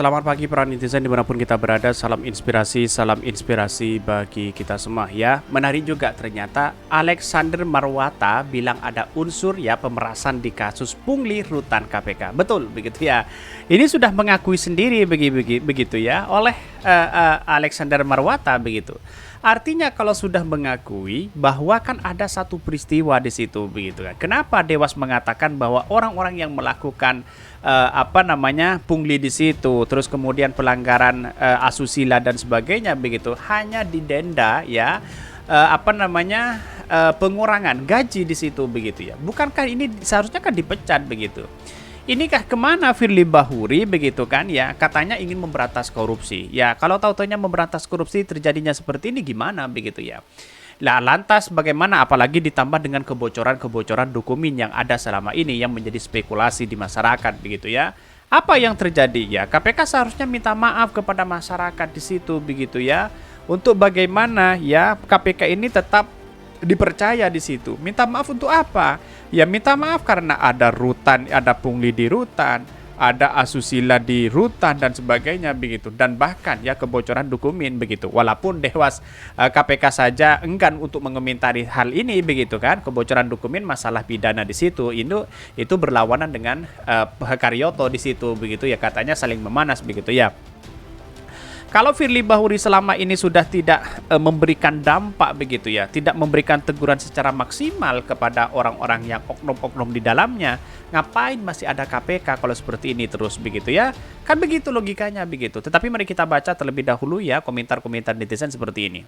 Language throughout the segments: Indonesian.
Selamat pagi para netizen dimanapun kita berada, salam inspirasi bagi kita semua ya. Menarik juga ternyata Alexander Marwata bilang ada unsur ya pemerasan di kasus pungli rutan KPK. Betul begitu ya. Ini sudah mengakui sendiri begitu ya oleh Alexander Marwata begitu. Artinya kalau sudah mengakui bahwa kan ada satu peristiwa di situ begitu kan. Kenapa Dewas mengatakan bahwa orang-orang yang melakukan pungli di situ, terus kemudian pelanggaran asusila dan sebagainya begitu hanya didenda ya pengurangan gaji di situ begitu ya. Bukankah ini seharusnya kan dipecat begitu? Inikah kemana Firly Bahuri begitu kan ya, katanya ingin memberantas korupsi ya. Kalau tahu-taunya memberantas korupsi terjadinya seperti ini gimana begitu ya. Lah lantas bagaimana apalagi ditambah dengan kebocoran-kebocoran dokumen yang ada selama ini yang menjadi spekulasi di masyarakat begitu ya. Apa yang terjadi ya? KPK seharusnya minta maaf kepada masyarakat di situ begitu ya. Untuk bagaimana ya KPK ini tetap dipercaya di situ. Minta maaf untuk apa? Ya minta maaf karena ada rutan, ada pungli di rutan, ada asusila di rutan dan sebagainya begitu, dan bahkan ya kebocoran dokumen begitu. Walaupun Dewas KPK saja enggan untuk mengomentari hal ini begitu kan, kebocoran dokumen masalah pidana di situ itu berlawanan dengan Karyoto di situ begitu ya, katanya saling memanas begitu ya. Kalau Firly Bahuri selama ini sudah tidak memberikan dampak begitu ya, tidak memberikan teguran secara maksimal kepada orang-orang yang oknum-oknum di dalamnya, ngapain masih ada KPK kalau seperti ini terus begitu ya? Kan begitu logikanya begitu. Tetapi mari kita baca terlebih dahulu ya komentar-komentar netizen seperti ini.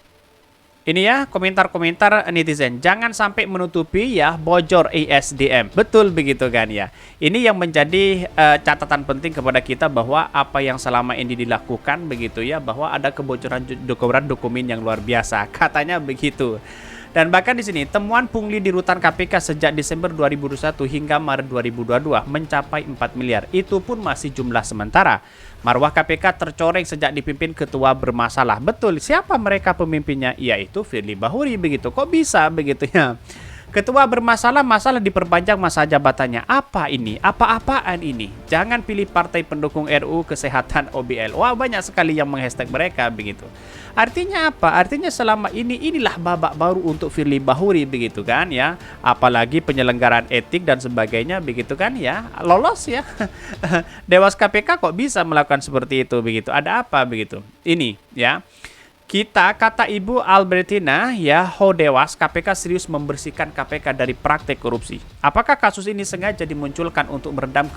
Ini ya komentar-komentar netizen, jangan sampai menutupi ya bocor ESDM. Betul begitu kan ya. Ini yang menjadi catatan penting kepada kita bahwa apa yang selama ini dilakukan begitu ya, bahwa ada kebocoran dokumen yang luar biasa. Katanya begitu. Dan bahkan di sini temuan pungli di rutan KPK sejak Desember 2021 hingga Maret 2022 mencapai 4 miliar. Itu pun masih jumlah sementara. Marwah KPK tercoreng sejak dipimpin ketua bermasalah. Betul, siapa mereka pemimpinnya? Yaitu Firly Bahuri begitu. Kok bisa begitu ya? Ketua bermasalah, masalah diperpanjang masa jabatannya. Apa ini? Apa-apaan ini? Jangan pilih partai pendukung RUU Kesehatan OBL. Wah, banyak sekali yang menghashtag mereka begitu. Artinya apa? Artinya selama inilah babak baru untuk Firly Bahuri begitu kan ya. Apalagi penyelenggaraan etik dan sebagainya begitu kan ya. Lolos ya. Dewas KPK kok bisa melakukan seperti itu begitu. Ada apa begitu? Ini ya. Kata Ibu Albertina ya, Dewas KPK serius membersihkan KPK dari praktek korupsi. Apakah kasus ini sengaja dimunculkan untuk meredam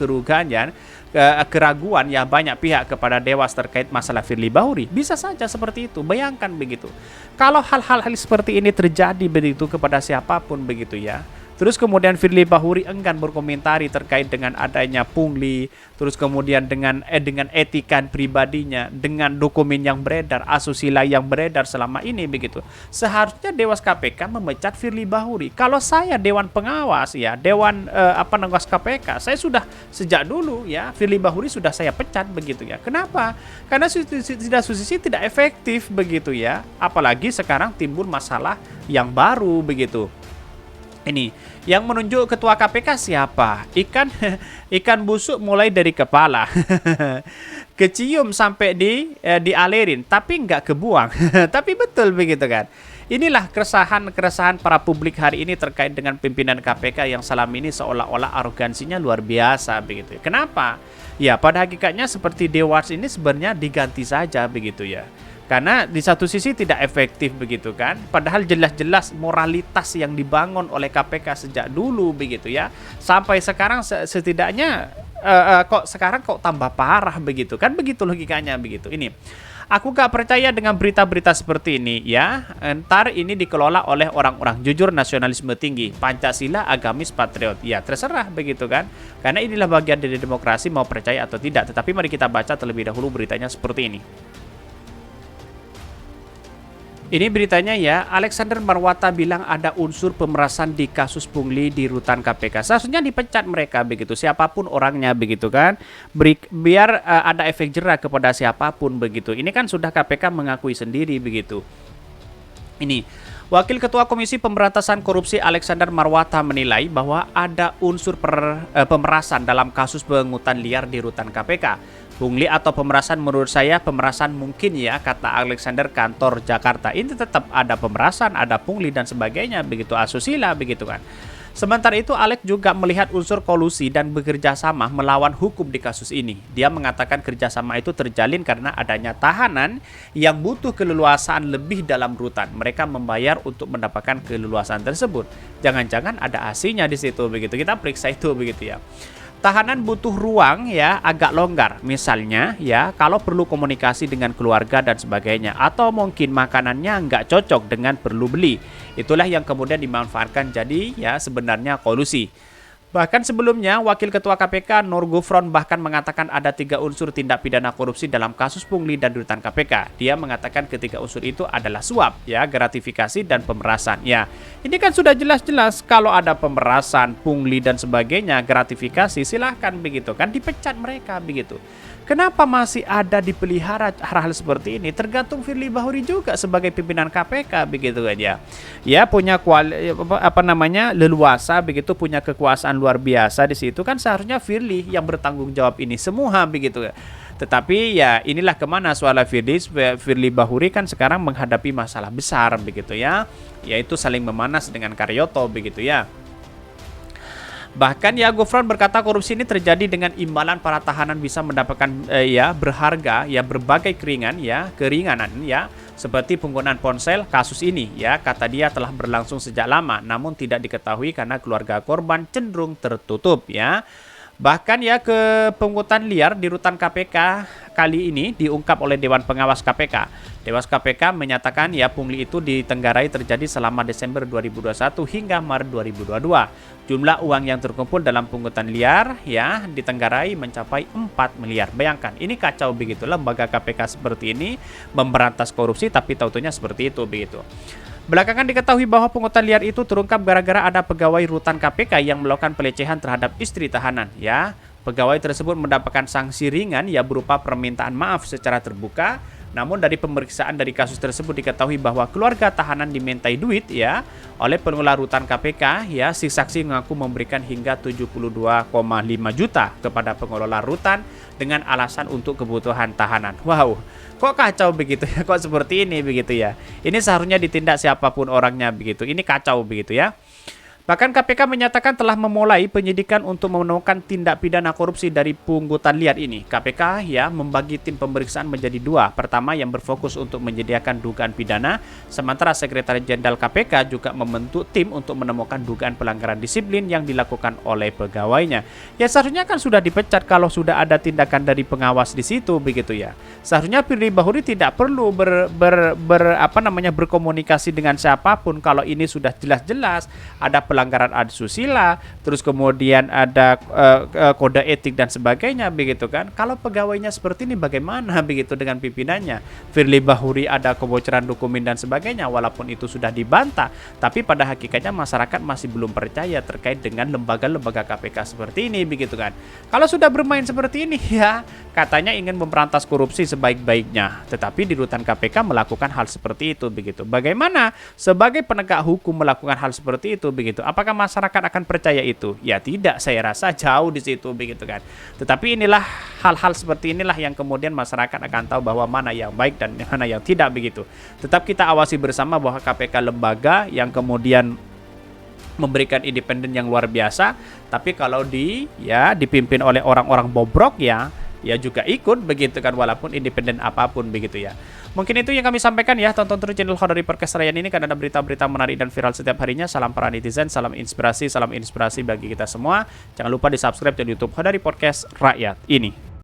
keraguan ya banyak pihak kepada Dewas terkait masalah Firly Bahuri? Bisa saja seperti itu. Bayangkan begitu. Kalau hal-hal seperti ini terjadi begitu kepada siapapun begitu ya. Terus kemudian Firly Bahuri enggan berkomentari terkait dengan adanya pungli, terus kemudian dengan etikan pribadinya, dengan dokumen yang beredar, asusila yang beredar selama ini begitu. Seharusnya Dewas KPK memecat Firly Bahuri. Kalau saya Dewan Pengawas ya, Dewan Pengawas KPK, saya sudah sejak dulu ya Firly Bahuri sudah saya pecat begitu ya. Kenapa? Karena sudah tidak efektif begitu ya. Apalagi sekarang timbul masalah yang baru begitu. Ini yang menunjuk ketua KPK siapa? Ikan busuk mulai dari kepala. Kecium sampai dialirin tapi nggak kebuang. Tapi betul begitu kan. Inilah keresahan para publik hari ini terkait dengan pimpinan KPK yang selama ini seolah-olah arogansinya luar biasa begitu. Kenapa? Ya pada hakikatnya seperti Dewas ini sebenarnya diganti saja begitu ya. Karena di satu sisi tidak efektif begitu kan. Padahal jelas-jelas moralitas yang dibangun oleh KPK sejak dulu begitu ya. Sampai sekarang setidaknya kok tambah parah begitu kan. Begitu logikanya begitu. Ini aku gak percaya dengan berita-berita seperti ini ya. Ntar ini dikelola oleh orang-orang jujur, nasionalisme tinggi, Pancasila, agamis, patriot. Ya terserah begitu kan. Karena inilah bagian dari demokrasi, mau percaya atau tidak. Tetapi mari kita baca terlebih dahulu beritanya seperti ini. Ini beritanya ya, Alexander Marwata bilang ada unsur pemerasan di kasus pungli di rutan KPK. Seharusnya dipecat mereka begitu, siapapun orangnya begitu kan. Biar ada efek jera kepada siapapun begitu. Ini kan sudah KPK mengakui sendiri begitu. Ini Wakil Ketua Komisi Pemberantasan Korupsi Alexander Marwata menilai bahwa ada unsur pemerasan dalam kasus pungutan liar di rutan KPK. Pungli atau pemerasan, menurut saya pemerasan mungkin ya, kata Alexander Kantor Jakarta. Ini tetap ada pemerasan, ada pungli dan sebagainya, begitu asusila begitu kan. Sementara itu, Alex juga melihat unsur kolusi dan bekerja sama melawan hukum di kasus ini. Dia mengatakan kerjasama itu terjalin karena adanya tahanan yang butuh keleluasaan lebih dalam rutan. Mereka membayar untuk mendapatkan keleluasaan tersebut. Jangan-jangan ada AC-nya di situ begitu. Kita periksa itu begitu ya. Tahanan butuh ruang ya agak longgar, misalnya ya kalau perlu komunikasi dengan keluarga dan sebagainya, atau mungkin makanannya nggak cocok dengan perlu beli. Itulah yang kemudian dimanfaatkan jadi ya sebenarnya kolusi. Bahkan sebelumnya, Wakil Ketua KPK Nur Gufron bahkan mengatakan ada 3 unsur tindak pidana korupsi dalam kasus pungli dan rutan KPK. Dia mengatakan ketiga unsur itu adalah suap, ya, gratifikasi dan pemerasan. Ya, ini kan sudah jelas-jelas kalau ada pemerasan, pungli dan sebagainya, gratifikasi, silahkan begitu kan, dipecat mereka begitu. Kenapa masih ada dipelihara hal-hal seperti ini? Tergantung Firly Bahuri juga sebagai pimpinan KPK begitu aja. Ya punya leluasa begitu, punya kekuasaan luar biasa di situ kan, seharusnya Firly yang bertanggung jawab ini semua begitu. Tetapi ya inilah kemana soal Firly Bahuri kan sekarang menghadapi masalah besar begitu ya, yaitu saling memanas dengan Karyoto begitu ya. Bahkan ya Gufron berkata korupsi ini terjadi dengan imbalan para tahanan bisa mendapatkan berharga ya berbagai keringanan ya seperti penggunaan ponsel. Kasus ini ya kata dia telah berlangsung sejak lama namun tidak diketahui karena keluarga korban cenderung tertutup ya. Bahkan ya kepungutan liar di rutan KPK kali ini diungkap oleh Dewan Pengawas KPK. Dewas KPK menyatakan ya pungli itu di Tenggarai terjadi selama Desember 2021 hingga Maret 2022. Jumlah uang yang terkumpul dalam pungutan liar ya di Tenggarai mencapai 4 miliar. Bayangkan, ini kacau begitu lembaga KPK seperti ini memberantas korupsi tapi tautunya seperti itu begitu. Belakangan diketahui bahwa pungutan liar itu terungkap gara-gara ada pegawai rutan KPK yang melakukan pelecehan terhadap istri tahanan ya. Pegawai tersebut mendapatkan sanksi ringan ya berupa permintaan maaf secara terbuka. Namun dari pemeriksaan dari kasus tersebut diketahui bahwa keluarga tahanan dimintai duit ya oleh pengelola rutan KPK ya. Si saksi mengaku memberikan hingga 72,5 juta kepada pengelola rutan dengan alasan untuk kebutuhan tahanan. Wow, kok kacau begitu ya, kok seperti ini begitu ya. Ini seharusnya ditindak siapapun orangnya begitu. Ini kacau begitu ya. Bahkan KPK menyatakan telah memulai penyidikan untuk menemukan tindak pidana korupsi dari pungutan liar ini. KPK ya membagi tim pemeriksaan menjadi 2. Pertama yang berfokus untuk menyediakan dugaan pidana, sementara Sekretaris Jenderal KPK juga membentuk tim untuk menemukan dugaan pelanggaran disiplin yang dilakukan oleh pegawainya. Ya seharusnya kan sudah dipecat kalau sudah ada tindakan dari pengawas di situ begitu ya. Seharusnya Firly Bahuri tidak perlu berkomunikasi dengan siapapun kalau ini sudah jelas-jelas ada pelanggaran asusila, terus kemudian ada kode etik dan sebagainya begitu kan. Kalau pegawainya seperti ini bagaimana begitu dengan pimpinannya? Firly Bahuri ada kebocoran dokumen dan sebagainya, walaupun itu sudah dibantah, tapi pada hakikatnya masyarakat masih belum percaya terkait dengan lembaga-lembaga KPK seperti ini begitu kan. Kalau sudah bermain seperti ini ya katanya ingin memberantas korupsi sebaik-baiknya, tetapi di rutan KPK melakukan hal seperti itu begitu. Bagaimana sebagai penegak hukum melakukan hal seperti itu begitu? Apakah masyarakat akan percaya itu? Ya tidak, saya rasa jauh di situ begitu kan. Tetapi inilah hal-hal seperti inilah yang kemudian masyarakat akan tahu bahwa mana yang baik dan mana yang tidak begitu. Tetap kita awasi bersama bahwa KPK lembaga yang kemudian memberikan independen yang luar biasa, tapi kalau dipimpin oleh orang-orang bobrok ya juga ikut begitu kan, walaupun independen apapun begitu ya. Mungkin itu yang kami sampaikan ya. Tonton terus channel Khodari Podcast Rakyat ini karena ada berita-berita menarik dan viral setiap harinya. Salam para netizen, salam inspirasi bagi kita semua. Jangan lupa di subscribe channel YouTube Khodari Podcast Rakyat ini.